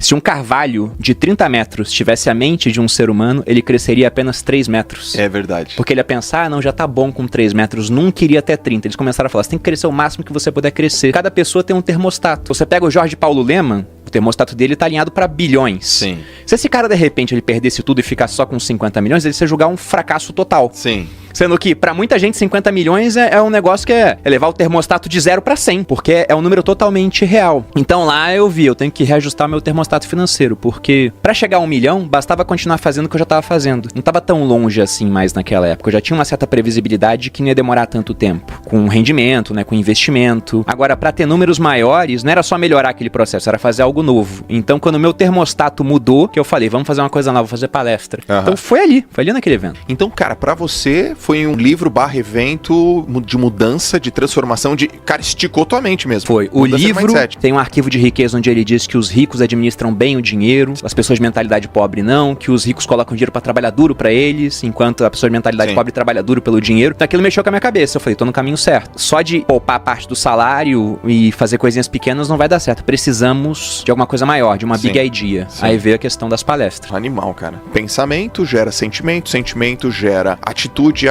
Se um carvalho de 30 metros tivesse a mente de um ser humano, ele cresceria apenas 3 metros. É verdade. Porque ele ia pensar, não, já tá bom com 3 metros, nunca iria até 30. Eles começaram a falar, você tem que crescer o máximo que você puder crescer. Cada pessoa tem um termostato. Você pega o Jorge Paulo Lemann, o termostato dele tá alinhado pra bilhões. Sim. Se esse cara, de repente, ele perdesse tudo e ficasse só com 50 milhões, ele ia julgar um fracasso total. Sim. Sendo que, pra muita gente, 50 milhões é um negócio que é levar o termostato de 0 pra 100, porque é um número totalmente real. Então lá eu tenho que reajustar meu termostato financeiro, porque pra chegar a 1 milhão, bastava continuar fazendo o que eu já tava fazendo. Não tava tão longe assim mais naquela época. Eu já tinha uma certa previsibilidade que não ia demorar tanto tempo. Com rendimento, né, com investimento. Agora, pra ter números maiores, não era só melhorar aquele processo, era fazer algo novo. Então, quando o meu termostato mudou, que eu falei, vamos fazer uma coisa nova, vou fazer palestra. Então foi ali naquele evento. Então, cara, pra você... foi um livro / evento de mudança, de transformação, Cara, esticou tua mente mesmo. Foi. O livro tem um arquivo de riqueza onde ele diz que os ricos administram bem o dinheiro, as pessoas de mentalidade pobre não, que os ricos colocam dinheiro pra trabalhar duro pra eles, enquanto a pessoa de mentalidade pobre trabalha duro pelo dinheiro. Então aquilo mexeu com a minha cabeça. Eu falei, tô no caminho certo. Só de poupar parte do salário e fazer coisinhas pequenas não vai dar certo. Precisamos de alguma coisa maior, de uma big idea. Aí veio a questão das palestras. Animal, cara. Pensamento gera sentimento, sentimento gera atitude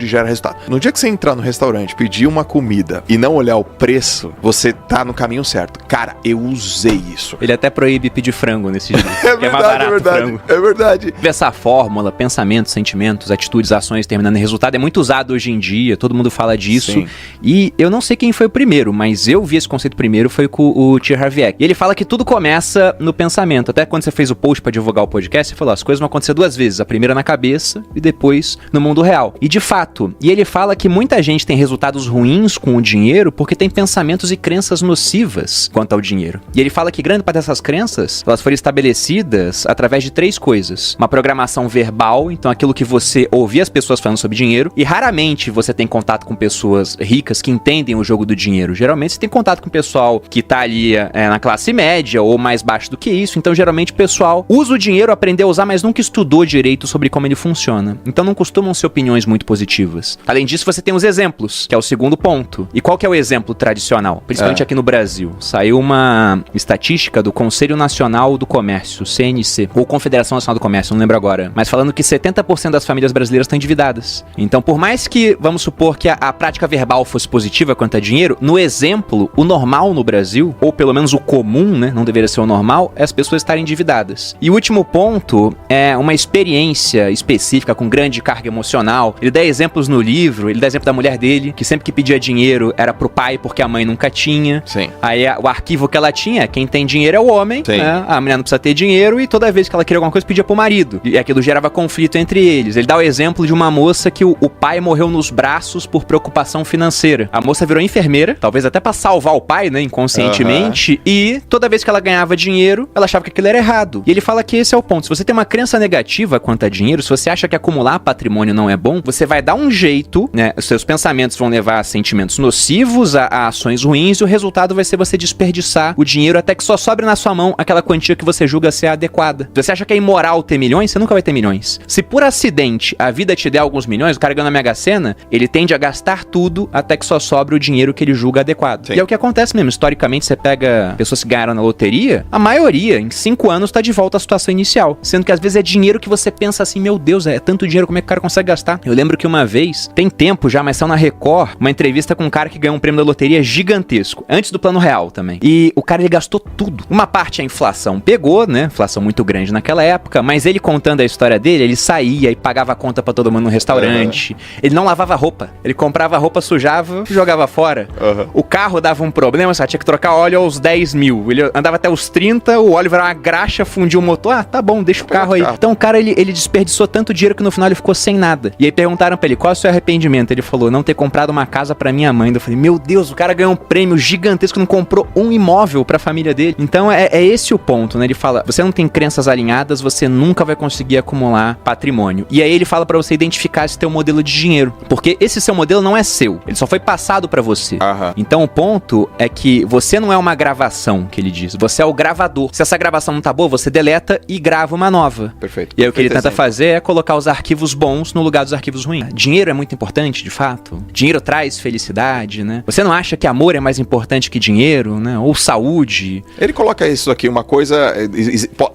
gera resultado. No dia que você entrar no restaurante, pedir uma comida e não olhar o preço, você tá no caminho certo. Cara, eu usei isso. Ele até proíbe pedir frango nesse dia. É verdade. É verdade. Essa fórmula, pensamentos, sentimentos, atitudes, ações terminando em resultado é muito usado hoje em dia, todo mundo fala disso. Sim. E eu não sei quem foi o primeiro, mas eu vi esse conceito primeiro, foi com o T. Harv Eker. E ele fala que tudo começa no pensamento. Até quando você fez o post pra divulgar o podcast, você falou, as coisas vão acontecer 2 vezes. A primeira na cabeça e depois no mundo real. E de fato, e ele fala que muita gente tem resultados ruins com o dinheiro porque tem pensamentos e crenças nocivas quanto ao dinheiro. E ele fala que grande parte dessas crenças, elas foram estabelecidas através de 3 coisas. Uma programação verbal, então aquilo que você ouvia as pessoas falando sobre dinheiro, e raramente você tem contato com pessoas ricas que entendem o jogo do dinheiro. Geralmente você tem contato com o pessoal que tá ali na classe média ou mais baixo do que isso, então geralmente o pessoal usa o dinheiro, aprendeu a usar, mas nunca estudou direito sobre como ele funciona. Então não costumam ser opiniões muito positivas. Além disso, você tem os exemplos, que é o segundo ponto. E qual que é o exemplo tradicional? Principalmente aqui no Brasil. Saiu uma estatística do Conselho Nacional do Comércio, CNC, ou Confederação Nacional do Comércio, não lembro agora, mas falando que 70% das famílias brasileiras estão endividadas. Então, por mais que, vamos supor que a prática verbal fosse positiva quanto a dinheiro, no exemplo, o normal no Brasil, ou pelo menos o comum, né, não deveria ser o normal, é as pessoas estarem endividadas. E o último ponto é uma experiência específica com grande carga emocional. Ele dá exemplos no livro, ele dá exemplo da mulher dele, que sempre que pedia dinheiro era pro pai porque a mãe nunca tinha. Sim. Aí o arquivo que ela tinha, quem tem dinheiro é o homem, né? A mulher não precisa ter dinheiro e toda vez que ela queria alguma coisa pedia pro marido. E aquilo gerava conflito entre eles. Ele dá o exemplo de uma moça que o pai morreu nos braços por preocupação financeira. A moça virou enfermeira, talvez até pra salvar o pai, né, inconscientemente, e toda vez que ela ganhava dinheiro, ela achava que aquilo era errado. E ele fala que esse é o ponto. Se você tem uma crença negativa quanto a dinheiro, se você acha que acumular patrimônio não é bom, você vai dar um jeito, né, os seus pensamentos vão levar a sentimentos nocivos, a ações ruins, e o resultado vai ser você desperdiçar o dinheiro até que só sobre na sua mão aquela quantia que você julga ser adequada. Se você acha que é imoral ter milhões, você nunca vai ter milhões. Se por acidente a vida te der alguns milhões, o cara ganha na Mega Sena, ele tende a gastar tudo até que só sobre o dinheiro que ele julga adequado. Sim. E é o que acontece mesmo. Historicamente, você pega pessoas que ganharam na loteria, a maioria, em 5 anos, tá de volta à situação inicial. Sendo que às vezes é dinheiro que você pensa assim, meu Deus, é tanto dinheiro, como é que o cara consegue gastar? Eu lembro que uma vez, tem tempo já, mas saiu na Record, uma entrevista com um cara que ganhou um prêmio da loteria gigantesco, antes do Plano Real também. E o cara, ele gastou tudo. Uma parte a inflação pegou, né? Inflação muito grande naquela época, mas ele contando a história dele, ele saía e pagava a conta pra todo mundo no restaurante. Ele não lavava roupa. Ele comprava roupa, sujava e jogava fora. O carro dava um problema, só tinha que trocar óleo aos 10 mil. Ele andava até os 30, o óleo virava uma graxa, fundiu o motor. Ah, tá bom, deixa o carro aí. Então o cara, ele desperdiçou tanto dinheiro que no final ele ficou sem nada. E aí perguntaram pra ele, qual é o seu arrependimento? Ele falou, não ter comprado uma casa pra minha mãe. Eu falei, meu Deus, o cara ganhou um prêmio gigantesco, não comprou um imóvel pra família dele. Então é esse o ponto, né? Ele fala, você não tem crenças alinhadas, você nunca vai conseguir acumular patrimônio. E aí ele fala pra você identificar esse teu modelo de dinheiro. Porque esse seu modelo não é seu. Ele só foi passado pra você. Então o ponto é que você não é uma gravação, que ele diz. diz. Você é o gravador. Se essa gravação não tá boa, você deleta e grava uma nova. Perfeito. E aí o que ele tenta fazer é colocar os arquivos bons no lugar dos arquivos ruins. Dinheiro é muito importante, de fato. Dinheiro traz felicidade, né? Você não acha que amor é mais importante que dinheiro, né? Ou saúde? Ele coloca isso aqui, uma coisa...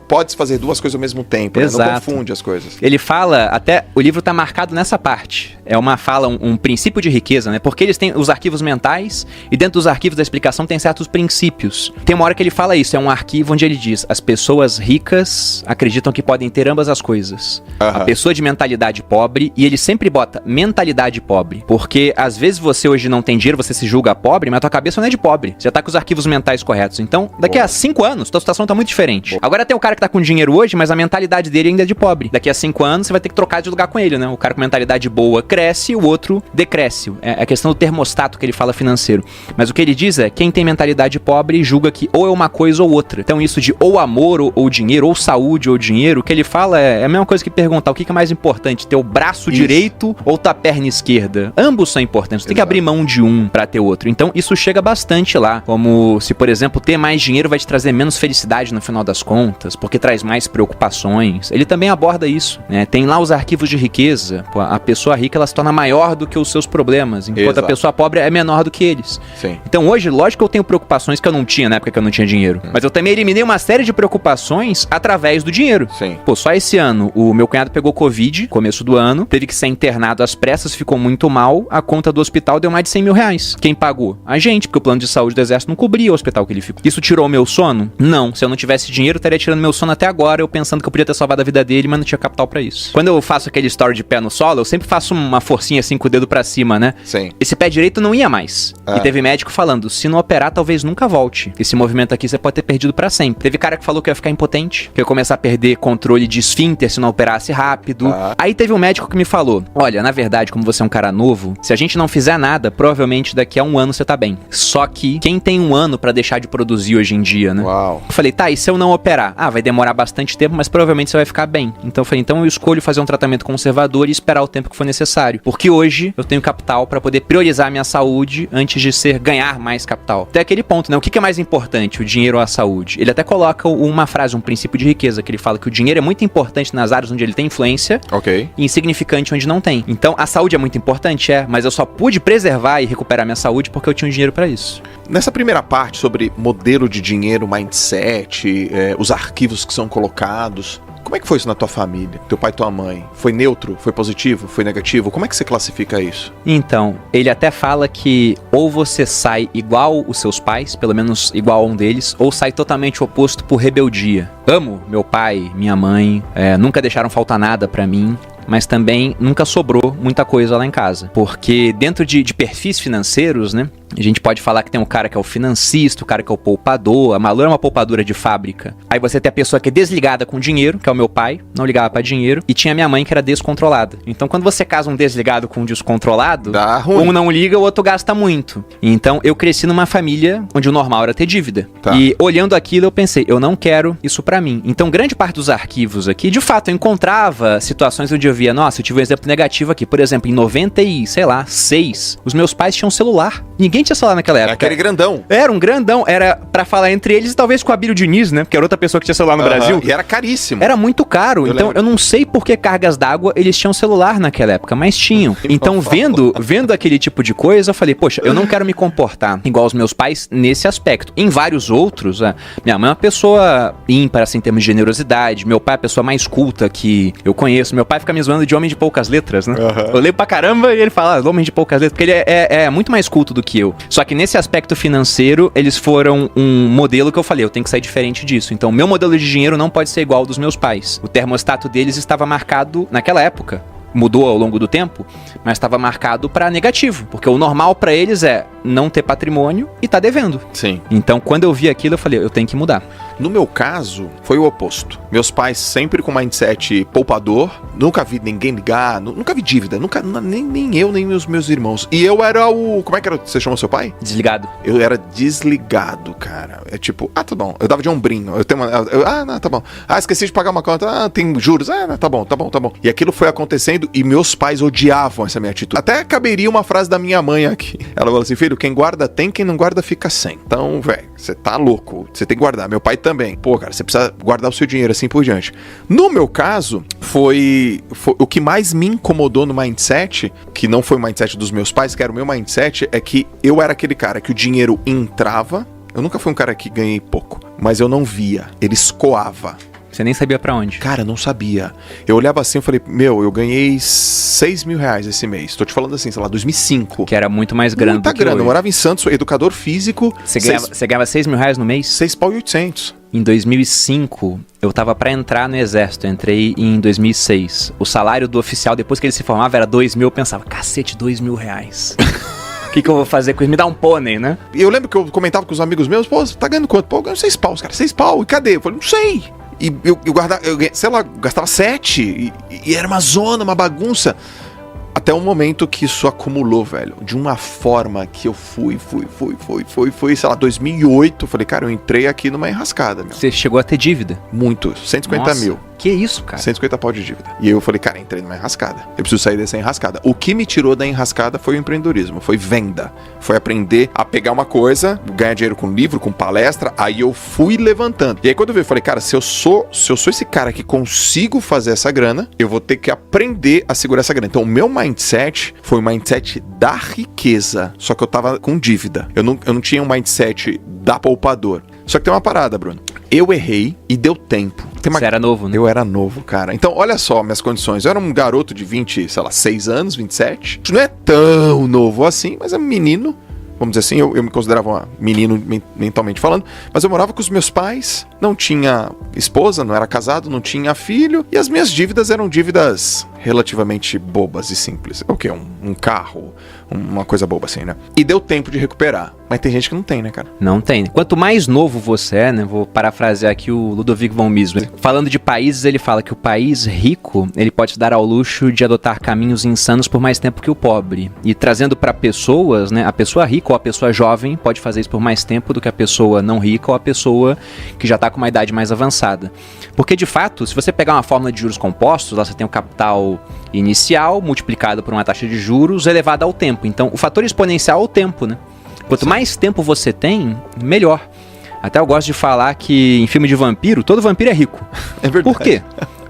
Pode-se fazer duas coisas ao mesmo tempo, né? Não confunde as coisas. Ele fala, até o livro tá marcado nessa parte. É uma fala, um princípio de riqueza, né? Porque eles têm os arquivos mentais e dentro dos arquivos da explicação tem certos princípios. Tem uma hora que ele fala isso, é um arquivo onde ele diz: as pessoas ricas acreditam que podem ter ambas as coisas. A pessoa de mentalidade pobre, e ele sempre bota mentalidade pobre, porque às vezes você hoje não tem dinheiro, você se julga pobre, mas a tua cabeça não é de pobre. Você já tá com os arquivos mentais corretos. Então, daqui a 5 anos, tua situação tá muito diferente. Agora tem o cara que tá com dinheiro hoje, mas a mentalidade dele ainda é de pobre. Daqui a 5 anos, você vai ter que trocar de lugar com ele, né? O cara com mentalidade boa cresce, o outro decresce. É a questão do termostato que ele fala financeiro. Mas o que ele diz é, quem tem mentalidade pobre julga que ou é uma coisa ou outra. Então isso de ou amor ou dinheiro, ou saúde ou dinheiro, o que ele fala é a mesma coisa que perguntar o que é mais importante, ter o braço direito ou tua perna esquerda. Ambos são importantes, você tem que abrir mão de um pra ter outro. Então isso chega bastante lá, como se, por exemplo, ter mais dinheiro vai te trazer menos felicidade no final das contas, porque traz mais preocupações. Ele também aborda isso, né? Tem lá os arquivos de riqueza. Pô, a pessoa rica, ela se torna maior do que os seus problemas, enquanto a pessoa pobre é menor do que eles. Sim. Então hoje, lógico que eu tenho preocupações que eu não tinha na época que eu não tinha dinheiro. Mas eu também eliminei uma série de preocupações através do dinheiro. Sim. Pô, só esse ano, o meu cunhado pegou Covid, começo do ano, teve que ser internado às pressas, ficou muito mal, a conta do hospital deu mais de 100 mil reais. Quem pagou? A gente, porque o plano de saúde do exército não cobria o hospital que ele ficou. Isso tirou o meu sono? Não. Se eu não tivesse dinheiro, eu estaria tirando meu sono até agora, eu pensando que eu podia ter salvado a vida dele, mas não tinha capital pra isso. Quando eu faço aquele story de pé no solo, eu sempre faço uma forcinha assim com o dedo pra cima, né? Sim. Esse pé direito não ia mais. E teve médico falando, se não operar, talvez nunca volte. Esse movimento aqui você pode ter perdido pra sempre. Teve cara que falou que ia ficar impotente, que ia começar a perder controle de esfíncter se não operasse rápido. Aí teve um médico que me falou, olha, na verdade, como você é um cara novo, se a gente não fizer nada, provavelmente daqui a 1 ano você tá bem. Só que quem tem 1 ano pra deixar de produzir hoje em dia, né? Uau. Eu falei, tá, e se eu não operar? Ah, vai demorar bastante tempo, mas provavelmente você vai ficar bem. Então eu falei, então eu escolho fazer um tratamento conservador e esperar o tempo que for necessário. Porque hoje eu tenho capital pra poder priorizar a minha saúde antes de ganhar mais capital. Até aquele ponto, né? O que é mais importante, o dinheiro ou a saúde? Ele até coloca uma frase, um princípio de riqueza, que ele fala que o dinheiro é muito importante nas áreas onde ele tem influência e insignificante onde não tem. Então, a saúde é muito importante, mas eu só pude preservar e recuperar minha saúde porque eu tinha um dinheiro pra isso. Nessa primeira parte sobre modelo de dinheiro, mindset, os arquivos que são colocados, como é que foi isso na tua família? Teu pai e tua mãe? Foi neutro? Foi positivo? Foi negativo? Como é que você classifica isso? Então, ele até fala que ou você sai igual os seus pais, pelo menos igual a um deles, ou sai totalmente oposto por rebeldia. Amo meu pai, minha mãe, nunca deixaram faltar nada pra mim. Mas também nunca sobrou muita coisa lá em casa. Porque dentro de perfis financeiros, né? A gente pode falar que tem um cara que é o financista, o cara que é o poupador. A Malu é uma poupadora de fábrica. Aí você tem a pessoa que é desligada com dinheiro, que é o meu pai, não ligava pra dinheiro. E tinha minha mãe que era descontrolada. Então quando você casa um desligado com um descontrolado, dá ruim. Um não liga, o outro gasta muito. Então eu cresci numa família onde o normal era ter dívida. E olhando aquilo eu pensei, eu não quero isso pra mim. Então grande parte dos arquivos aqui, de fato, eu encontrava situações onde eu via, nossa, eu tive um exemplo negativo aqui. Por exemplo, em 96, os meus pais tinham celular. Ninguém tinha celular naquela época. Aquele grandão. Era um grandão. Era pra falar entre eles e talvez com a Abílio Diniz, né? Porque era outra pessoa que tinha celular no Brasil. E era caríssimo. Era muito caro. Então eu não sei por que cargas d'água eles tinham celular naquela época, mas tinham. Então vendo aquele tipo de coisa, eu falei, poxa, eu não quero me comportar igual os meus pais nesse aspecto. Em vários outros, minha mãe é uma pessoa ímpar, assim, em termos de generosidade. Meu pai é a pessoa mais culta que eu conheço. Meu pai fica me zoando de homem de poucas letras, né? Eu leio pra caramba e ele fala, homem de poucas letras, porque ele é muito mais culto do que eu. Só que nesse aspecto financeiro, eles foram um modelo que eu falei, eu tenho que sair diferente disso. Então, meu modelo de dinheiro não pode ser igual ao dos meus pais. O termostato deles estava marcado naquela época. Mudou ao longo do tempo, mas estava marcado para negativo, porque o normal para eles é não ter patrimônio e tá devendo. Sim. Então, quando eu vi aquilo, eu falei, eu tenho que mudar. No meu caso, foi o oposto. Meus pais sempre com mindset poupador, nunca vi ninguém ligar, nunca vi dívida, nem eu, nem meus irmãos. E eu era o... Como é que era? Você chamou seu pai? Desligado. Eu era desligado, cara. É tipo, tá bom. Eu dava de ombrinho. Não, tá bom. Esqueci de pagar uma conta. Tem juros. Tá bom. E aquilo foi acontecendo e meus pais odiavam essa minha atitude. Até caberia uma frase da minha mãe aqui. Ela falou assim, filho, quem guarda tem, quem não guarda fica sem. Então, velho, você tá louco. Você tem que guardar. Meu pai também. Pô, cara, você precisa guardar o seu dinheiro assim por diante. No meu caso, foi o que mais me incomodou no mindset, que não foi o mindset dos meus pais, que era o meu mindset, é que eu era aquele cara que o dinheiro entrava. Eu nunca fui um cara que ganhei pouco, mas eu não via. Ele escoava. Você nem sabia pra onde? Cara, eu não sabia. Eu olhava assim e falei, eu ganhei 6 mil reais esse mês. Tô te falando assim, sei lá, 2005. Que era muito mais grana do que grana. hoje. Eu morava em Santos, educador físico. Você ganhava 6 mil reais no mês? 6.800. Em 2005, eu tava pra entrar no exército, eu entrei em 2006. O salário do oficial, depois que ele se formava, era 2 mil, eu pensava, cacete, 2 mil reais. O que eu vou fazer com isso? Me dá um pônei, né? E eu lembro que eu comentava com os amigos meus, pô, você tá ganhando quanto? Pô, eu ganho 6 paus, cara, 6 pau, e cadê? Eu falei, não sei. E eu guardava, sei lá, gastava 7, e era uma zona, uma bagunça. Até o momento que isso acumulou, velho, de uma forma que eu fui, sei lá, 2008, falei, cara, eu entrei aqui numa enrascada, meu. Você chegou a ter dívida? Muito, 150 mil. Que isso, cara? 150 pau de dívida. E eu falei, cara, entrei numa enrascada. Eu preciso sair dessa enrascada. O que me tirou da enrascada foi o empreendedorismo, foi venda. Foi aprender a pegar uma coisa, ganhar dinheiro com livro, com palestra, aí eu fui levantando. E aí quando eu vi, eu falei, cara, se eu sou esse cara que consigo fazer essa grana, eu vou ter que aprender a segurar essa grana. Então o meu mindset foi o mindset da riqueza, só que eu tava com dívida. Eu não tinha um mindset da poupador. Só que tem uma parada, Bruno. Eu errei e deu tempo. Você era novo, né? Eu era novo, cara. Então, olha só minhas condições. Eu era um garoto de 26 anos, 27. Não é tão novo assim, mas é menino. Vamos dizer assim, eu me considerava um menino mentalmente falando, mas eu morava com os meus pais, não tinha esposa, não era casado, não tinha filho, e as minhas dívidas eram dívidas relativamente bobas e simples. O quê? Um carro, uma coisa boba assim, né? E deu tempo de recuperar. Mas tem gente que não tem, né, cara? Não tem. Quanto mais novo você é, né? Vou parafrasear aqui o Ludovic von Mises. Falando de países, ele fala que o país rico, ele pode se dar ao luxo de adotar caminhos insanos por mais tempo que o pobre. E trazendo para pessoas, né? A pessoa rica ou a pessoa jovem pode fazer isso por mais tempo do que a pessoa não rica ou a pessoa que já tá com uma idade mais avançada. Porque, de fato, se você pegar uma fórmula de juros compostos, lá você tem o capital inicial multiplicado por uma taxa de juros elevada ao tempo. Então, o fator exponencial é o tempo, né? Quanto mais tempo você tem, melhor. Até eu gosto de falar que em filme de vampiro, todo vampiro é rico. É verdade. Por quê?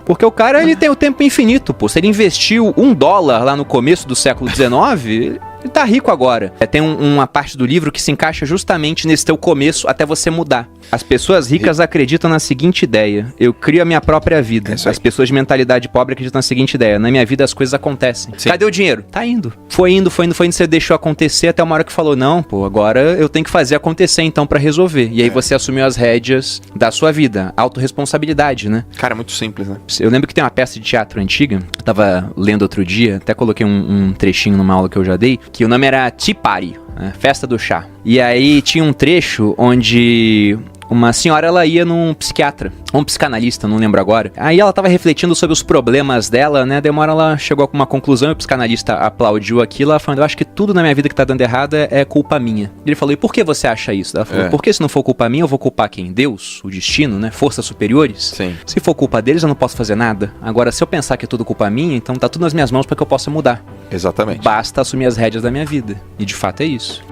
Porque o cara, ele tem o tempo infinito, pô. Se ele investiu $1 lá no começo do século XIX, ele tá rico agora. Tem uma parte do livro que se encaixa justamente nesse teu começo até você mudar. As pessoas ricas acreditam na seguinte ideia: eu crio a minha própria vida. As pessoas de mentalidade pobre acreditam na seguinte ideia: na minha vida as coisas acontecem. Sim. Cadê o dinheiro? Tá indo. Foi indo, você deixou acontecer até uma hora que falou, não, pô, agora eu tenho que fazer acontecer então pra resolver. E aí você assumiu as rédeas da sua vida. Autorresponsabilidade, né? Cara, é muito simples, né? Eu lembro que tem uma peça de teatro antiga, eu tava lendo outro dia, até coloquei um trechinho numa aula que eu já dei, que o nome era Tea Party, né? Festa do chá. E aí tinha um trecho onde uma senhora, ela ia num psiquiatra, ou um psicanalista, não lembro agora. Aí ela tava refletindo sobre os problemas dela, né? Daí uma hora ela chegou com uma conclusão e o psicanalista aplaudiu aquilo, ela falando, eu acho que tudo na minha vida que tá dando errado é culpa minha. Ele falou, e por que você acha isso? Ela falou, porque se não for culpa minha, eu vou culpar quem? Deus? O destino, né? Forças superiores? Sim. Se for culpa deles, eu não posso fazer nada. Agora, se eu pensar que é tudo culpa minha, então tá tudo nas minhas mãos para que eu possa mudar. Exatamente. Basta assumir as rédeas da minha vida. E de fato é isso.